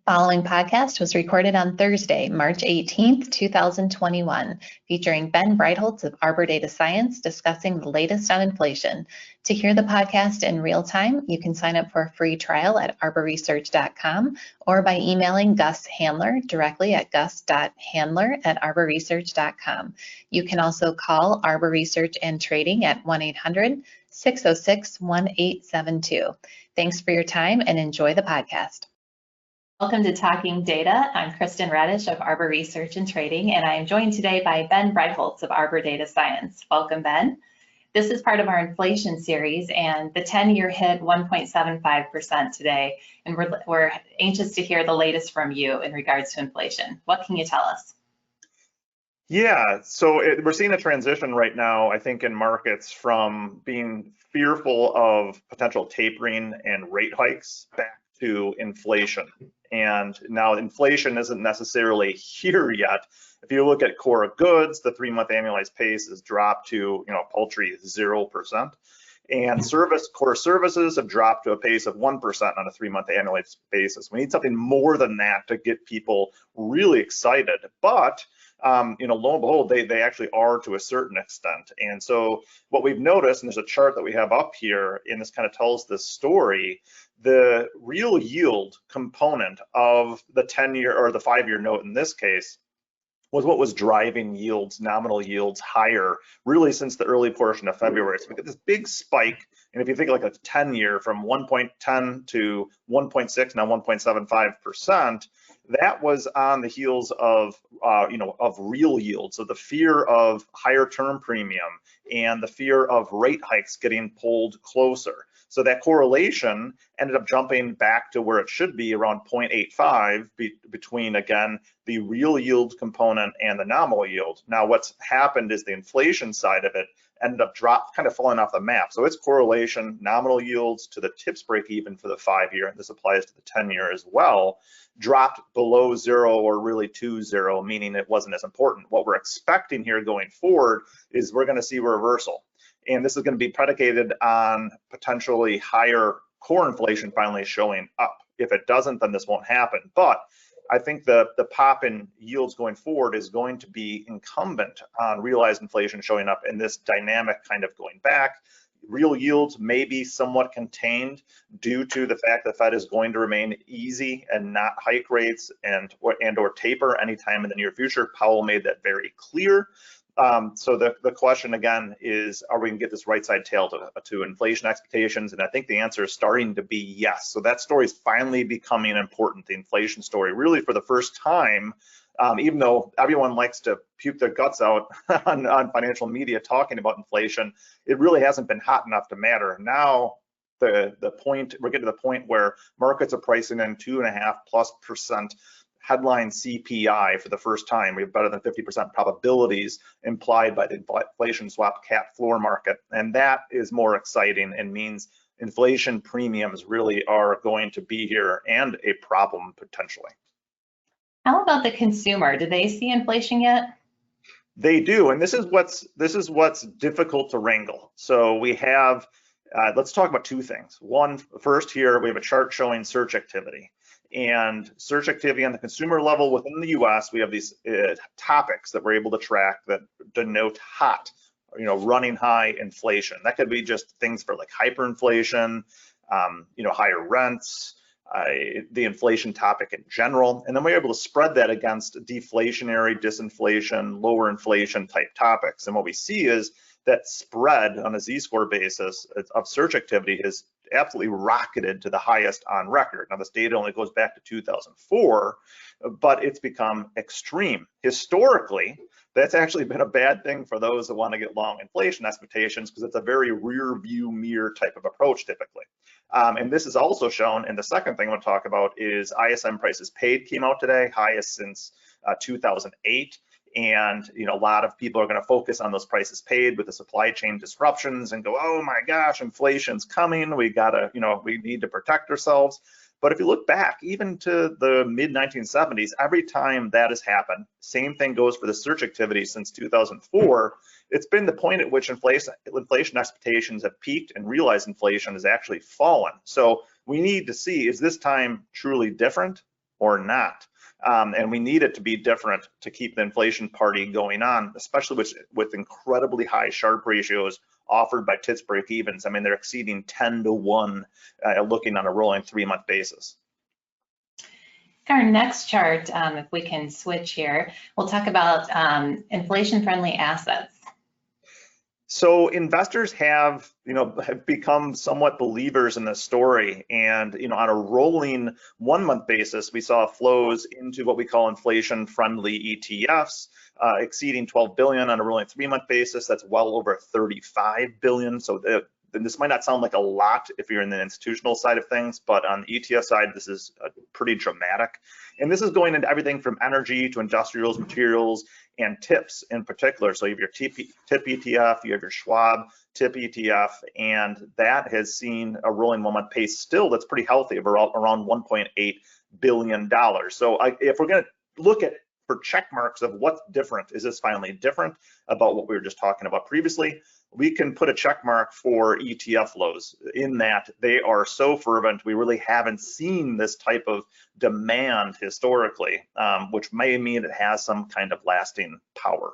Following podcast was recorded on Thursday, March 18th, 2021, featuring Ben Breitholtz of Arbor Data Science discussing the latest on inflation. To hear the podcast in real time, you can sign up for a free trial at arborresearch.com or by emailing Gus Handler directly at gus.handler@arborresearch.com. You can also call Arbor Research and Trading at 1-800-606-1872. Thanks for your time and enjoy the podcast. Welcome to Talking Data. I'm Kristen Radosh of Arbor Research and Trading, and I am joined today by Ben Breitholtz of Arbor Data Science. Welcome, Ben. This is part of our inflation series, and the 10-year hit 1.75% today, and we're anxious to hear the latest from you in regards to inflation. What can you tell us? Yeah, so we're seeing a transition right now, I think, in markets from being fearful of potential tapering and rate hikes back to inflation. And now inflation isn't necessarily here yet. If you look at core goods, the 3-month annualized pace has dropped to, paltry 0%. And core services have dropped to a pace of 1% on a 3-month annualized basis. We need something more than that to get people really excited. But lo and behold, they actually are to a certain extent. And so what we've noticed, and there's a chart that we have up here, and this kind of tells this story, the real yield component of the 10-year or the 5-year note in this case was what was driving yields, nominal yields higher, really since the early portion of February. So we get this big spike, and if you think like a 10-year from 1.10 to 1.6, now 1.75%, that was on the heels of real yields, so the fear of higher term premium and the fear of rate hikes getting pulled closer. So that correlation ended up jumping back to where it should be, around 0.85 between, again, the real yield component and the nominal yield. Now, what's happened is the inflation side of it ended up kind of falling off the map. So its correlation, nominal yields to the TIPS break even for the 5-year, and this applies to the 10-year as well, dropped below 0 or really to 0, meaning it wasn't as important. What we're expecting here going forward is we're going to see a reversal. And this is going to be predicated on potentially higher core inflation finally showing up. If it doesn't, then this won't happen. But I think the pop in yields going forward is going to be incumbent on realized inflation showing up in this dynamic kind of going back. Real yields may be somewhat contained due to the fact that the Fed is going to remain easy and not hike rates and or taper anytime in the near future. Powell made that very clear. So the question again is, are we going to get this right side tail to inflation expectations? And I think the answer is starting to be yes. So that story is finally becoming important, the inflation story, really for the first time, even though everyone likes to puke their guts out on financial media talking about inflation, it really hasn't been hot enough to matter. Now, we're getting to the point where markets are pricing in 2.5+% headline CPI for the first time. We have better than 50% probabilities implied by the inflation swap cap floor market. And that is more exciting and means inflation premiums really are going to be here and a problem potentially. How about the consumer? Do they see inflation yet? They do, and this is what's difficult to wrangle. So we have, let's talk about two things. One, first here, we have a chart showing search activity. And search activity on the consumer level within the US, we have these topics that we're able to track that denote hot, running high inflation. That could be just things for like hyperinflation, higher rents, the inflation topic in general. And then we're able to spread that against deflationary, disinflation, lower inflation type topics. And what we see is that spread on a Z-score basis of search activity has absolutely rocketed to the highest on record. Now, this data only goes back to 2004, but it's become extreme. Historically, that's actually been a bad thing for those that want to get long inflation expectations because it's a very rear view mirror type of approach typically. And this is also shown, and the second thing I want to talk about is ISM prices paid came out today, highest since 2008. And a lot of people are going to focus on those prices paid with the supply chain disruptions and go, oh my gosh, inflation's coming. We gotta, we need to protect ourselves. But if you look back, even to the mid 1970s, every time that has happened, same thing goes for the search activity since 2004. It's been the point at which inflation expectations have peaked and realized inflation has actually fallen. So we need to see, is this time truly different? or not. And we need it to be different to keep the inflation party going on, especially with incredibly high Sharpe ratios offered by TIPS break-evens. I mean, they're exceeding 10 to 1 looking on a rolling 3-month basis. Our next chart, if we can switch here, we'll talk about inflation-friendly assets. So investors have become somewhat believers in this story, and on a rolling 1-month basis, we saw flows into what we call inflation-friendly ETFs, exceeding 12 billion on a rolling 3-month basis. That's well over 35 billion. So this might not sound like a lot if you're in the institutional side of things, but on the ETF side, this is pretty dramatic. And this is going into everything from energy to industrials, materials, and TIPS in particular. So you have your TIP ETF, you have your Schwab TIP ETF, and that has seen a rolling 1-month pace still that's pretty healthy of around $1.8 billion. So if we're going to look at for check marks of what's different, is this finally different about what we were just talking about previously, we can put a check mark for ETF flows in that they are so fervent. We really haven't seen this type of demand historically, which may mean it has some kind of lasting power.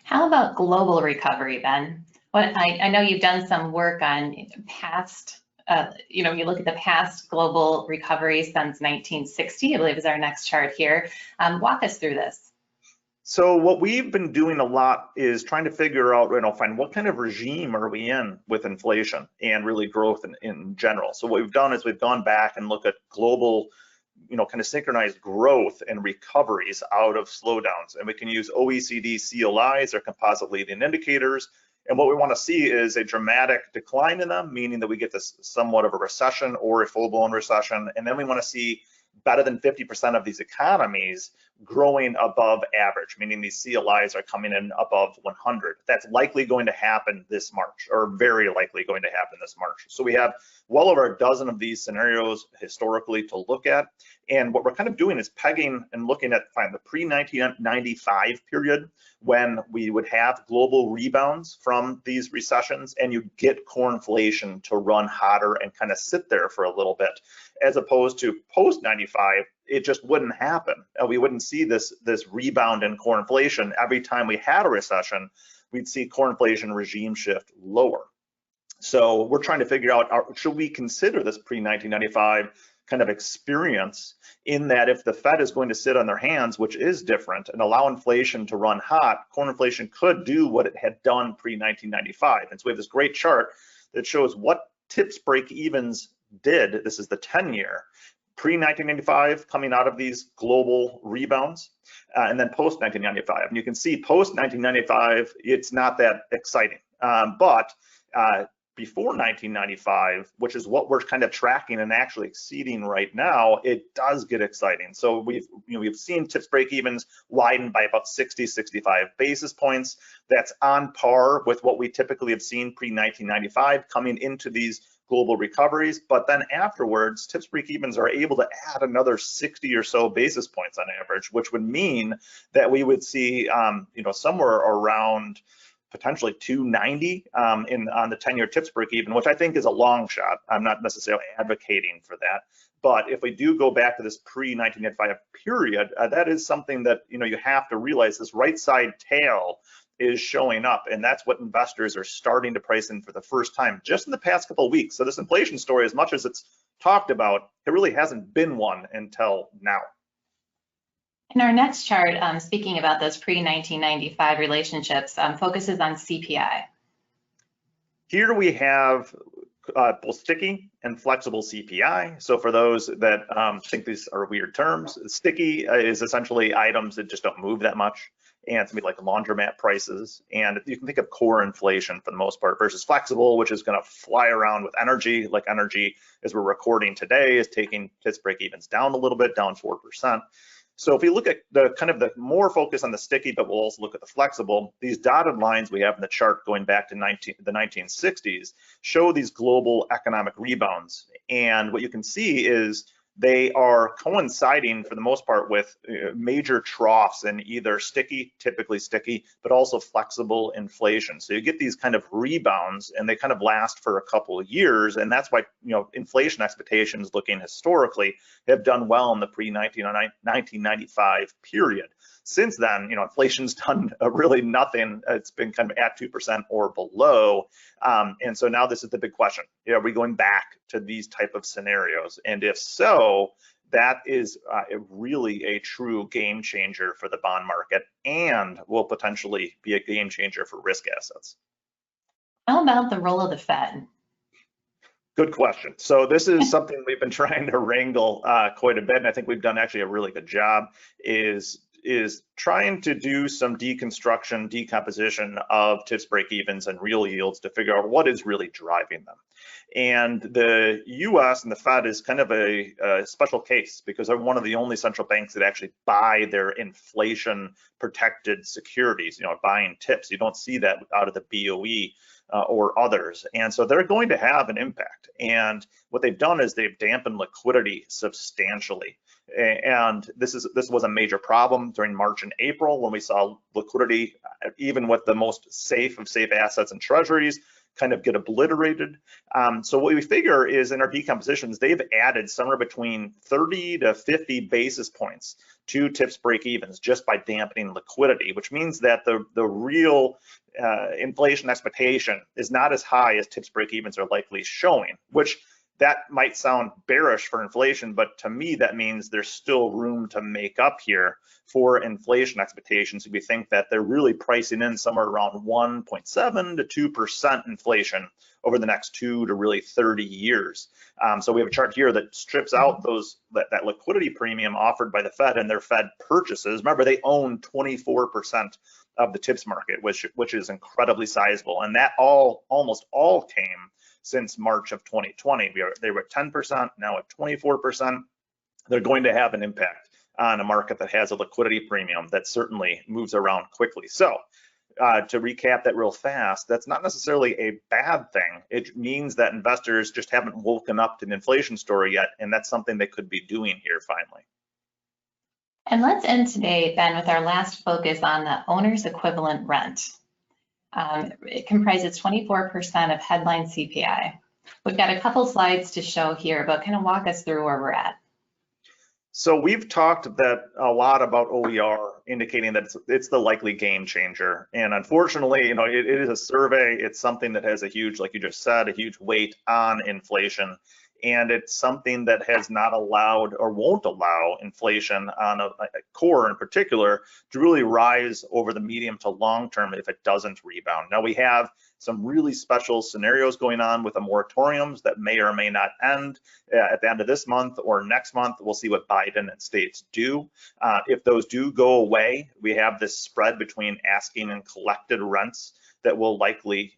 How about global recovery, Ben? I know you've done some work on past, you look at the past global recovery since 1960, I believe is our next chart here. Walk us through this. So what we've been doing a lot is trying to figure out, find what kind of regime are we in with inflation and really growth in general. So what we've done is we've gone back and looked at global, kind of synchronized growth and recoveries out of slowdowns. And we can use OECD CLIs or composite leading indicators. And what we want to see is a dramatic decline in them, meaning that we get this somewhat of a recession or a full-blown recession. And then we want to see better than 50% of these economies growing above average, meaning these CLIs are coming in above 100. That's likely going to happen this March, or very likely going to happen this March. So we have well over a dozen of these scenarios historically to look at. And what we're kind of doing is pegging and looking at the pre-1995 period when we would have global rebounds from these recessions and you get core inflation to run hotter and kind of sit there for a little bit, as opposed to post-95, it just wouldn't happen. We wouldn't see this rebound in core inflation. Every time we had a recession, we'd see core inflation regime shift lower. So we're trying to figure out, should we consider this pre-1995 kind of experience in that if the Fed is going to sit on their hands, which is different, and allow inflation to run hot, core inflation could do what it had done pre-1995. And so we have this great chart that shows what TIPS break-evens did. This is the 10-year, pre-1995 coming out of these global rebounds, and then post-1995. And you can see post-1995, it's not that exciting. But before 1995, which is what we're kind of tracking and actually exceeding right now, it does get exciting. So we've seen TIPS break-evens widen by about 60-65 basis points. That's on par with what we typically have seen pre-1995 coming into these global recoveries, but then afterwards, TIPS break-evens are able to add another 60 or so basis points on average, which would mean that we would see, somewhere around potentially 290 on the 10-year TIPS break-even, which I think is a long shot. I'm not necessarily advocating for that, but if we do go back to this pre-1995 period, that is something that you have to realize. This right side tail is showing up, and that's what investors are starting to price in for the first time just in the past couple of weeks. So this inflation story, as much as it's talked about, it really hasn't been one until now. In our next chart, speaking about those pre-1995 relationships, focuses on CPI. Here we have both sticky and flexible CPI. So for those that think these are weird terms, sticky is essentially items that just don't move that much. And it's like laundromat prices. And you can think of core inflation for the most part versus flexible, which is going to fly around with energy. Like energy, as we're recording today, is taking TIPS break-evens down a little bit, down 4%. So if we look at the more focus on the sticky, but we'll also look at the flexible, these dotted lines we have in the chart going back to the 1960s show these global economic rebounds. And what you can see is they are coinciding for the most part with major troughs in either sticky, typically sticky, but also flexible inflation. So you get these kind of rebounds and they kind of last for a couple of years. And that's why, inflation expectations looking historically have done well in the pre-1995 period. Since then, inflation's done really nothing. It's been kind of at 2% or below. And so now this is the big question. Are we going back to these type of scenarios? And if so, that is really a true game changer for the bond market and will potentially be a game changer for risk assets. How about the role of the Fed? Good question. So this is something we've been trying to wrangle quite a bit, and I think we've done actually a really good job, is trying to do some decomposition of TIPS break-evens and real yields to figure out what is really driving them. And the US and the Fed is kind of a special case because they're one of the only central banks that actually buy their inflation protected securities, buying TIPS. You don't see that out of the BOE or others. And so they're going to have an impact. And what they've done is they've dampened liquidity substantially. And this was a major problem during March and April when we saw liquidity, even with the most safe of safe assets and treasuries, kind of get obliterated. So what we figure is in our decompositions, they've added somewhere between 30 to 50 basis points to TIPS break-evens just by dampening liquidity, which means that the real inflation expectation is not as high as TIPS break-evens are likely showing, which that might sound bearish for inflation, but to me, that means there's still room to make up here for inflation expectations. We think that they're really pricing in somewhere around 1.7 to 2% inflation over the next 2 to really 30 years. So we have a chart here that strips out that liquidity premium offered by the Fed and their Fed purchases. Remember, they own 24% of the TIPS market, which is incredibly sizable, and that almost all came since March of 2020. They were at 10%, now at 24%. They're going to have an impact on a market that has a liquidity premium that certainly moves around quickly. So to recap that real fast, that's not necessarily a bad thing. It means that investors just haven't woken up to the inflation story yet, and that's something they could be doing here finally. And let's end today, Ben, with our last focus on the owner's equivalent rent. It comprises 24% of headline CPI. We've got a couple slides to show here, but kind of walk us through where we're at. So we've talked a lot about OER, indicating that it's the likely game changer. And unfortunately, it is a survey. It's something that has a huge, like you just said, a huge weight on inflation. And it's something that has not allowed or won't allow inflation on a core in particular to really rise over the medium to long term if it doesn't rebound. Now we have some really special scenarios going on with the moratoriums that may or may not end at the end of this month or next month. We'll see what Biden and states do. If those do go away, we have this spread between asking and collected rents that will likely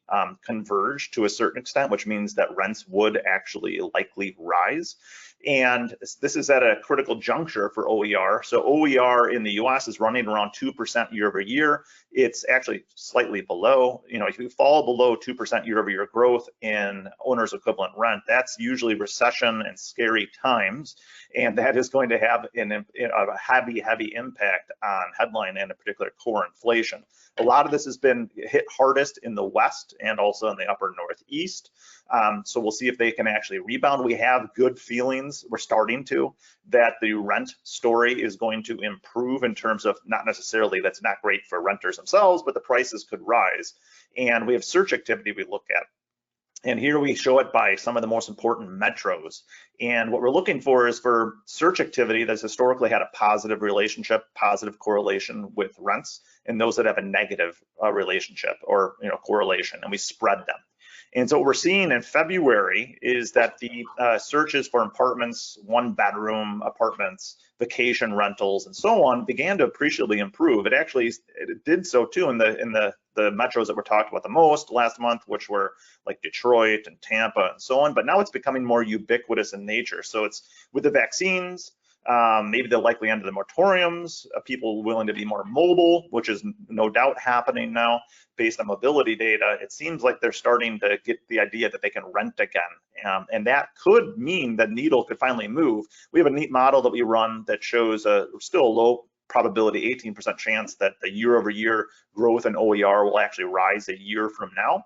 converge to a certain extent, which means that rents would actually likely rise. And this is at a critical juncture for OER. So OER in the US is running around 2% year over year. It's actually slightly below. If you fall below 2% year over year growth in owner's equivalent rent, that's usually recession and scary times. And that is going to have a heavy impact on headline and in particular core inflation. A lot of this has been hit hardest in the West and also in the upper Northeast. So we'll see if they can actually rebound. We have good feelings, we're starting to, that the rent story is going to improve in terms of not necessarily that's not great for renters themselves, but the prices could rise. And we have search activity we look at. And here we show it by some of the most important metros. And what we're looking for is for search activity that's historically had a positive relationship, positive correlation with rents, and those that have a negative relationship or correlation, and we spread them. And so what we're seeing in February is that the searches for apartments, 1-bedroom apartments, vacation rentals, and so on began to appreciably improve. It did so too in the metros that were talked about the most last month, which were like Detroit and Tampa and so on. But now it's becoming more ubiquitous in nature. So it's with the vaccines, maybe the likely end of the moratoriums, people willing to be more mobile, which is no doubt happening now based on mobility data. It seems like they're starting to get the idea that they can rent again. And that could mean the needle could finally move. We have a neat model that we run that shows still a low probability, 18% chance that the year-over-year growth in OER will actually rise a year from now.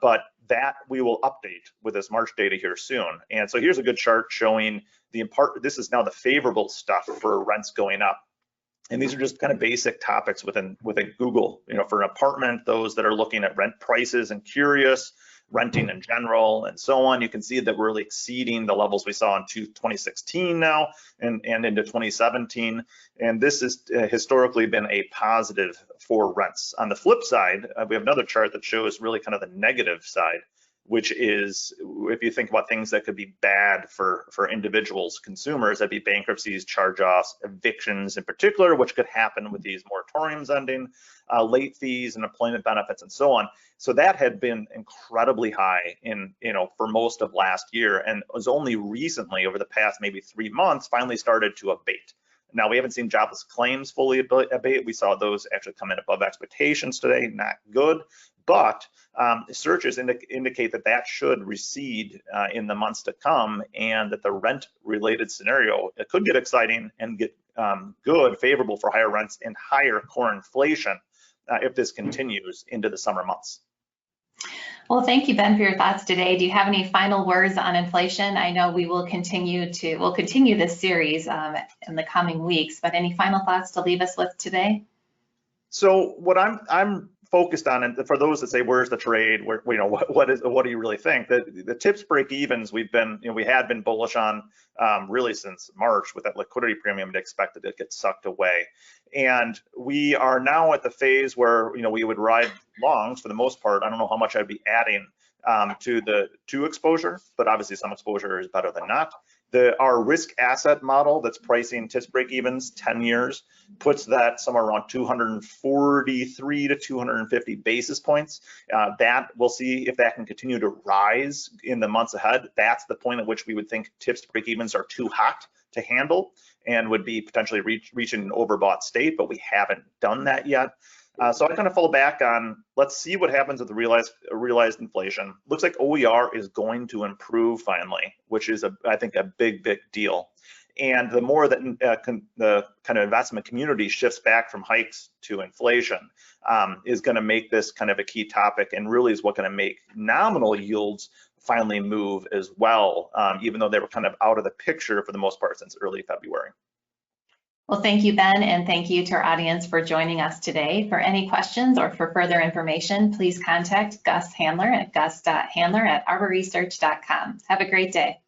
But that we will update with this March data here soon. And so here's a good chart showing this is now the favorable stuff for rents going up. And these are just kind of basic topics within Google, for an apartment, those that are looking at rent prices and curious, renting in general, and so on. You can see that we're really exceeding the levels we saw in 2016 now and into 2017. And this has historically been a positive for rents. On the flip side, we have another chart that shows really kind of the negative side, which is if you think about things that could be bad for individuals, consumers, that'd be bankruptcies, charge-offs, evictions in particular, which could happen with these moratoriums ending, late fees and employment benefits and so on. So that had been incredibly high for most of last year, and was only recently, over the past maybe 3 months, finally started to abate. Now, we haven't seen jobless claims fully abate. We saw those actually come in above expectations today, not good. But searches indicate that that should recede in the months to come, and that the rent-related scenario, it could get exciting and get good, favorable for higher rents and higher core inflation if this continues into the summer months. Well, thank you, Ben, for your thoughts today. Do you have any final words on inflation? I know we will continue this series in the coming weeks, but any final thoughts to leave us with today? So what I'm focused on, and for those that say, where's the trade? What do you really think? The tips break evens we had been bullish on really since March, with that liquidity premium expected to get sucked away. And we are now at the phase where we would ride longs for the most part. I don't know how much I'd be adding to exposure, but obviously some exposure is better than not. Our risk asset model that's pricing tips break evens 10 years puts that somewhere around 243 to 250 basis points. That we'll see if that can continue to rise in the months ahead. That's the point at which we would think tips break evens are too hot to handle and would be potentially reaching an overbought state, but we haven't done that yet. So I kind of fall back on, let's see what happens with the realized inflation. Looks like OER is going to improve finally, which is I think a big deal. And the more that the kind of investment community shifts back from hikes to inflation is going to make this kind of a key topic, and really is what going to make nominal yields finally move as well, even though they were kind of out of the picture for the most part since early February. Well, thank you, Ben, and thank you to our audience for joining us today. For any questions or for further information, please contact Gus Handler at gus.handler@arborresearch.com. Have a great day.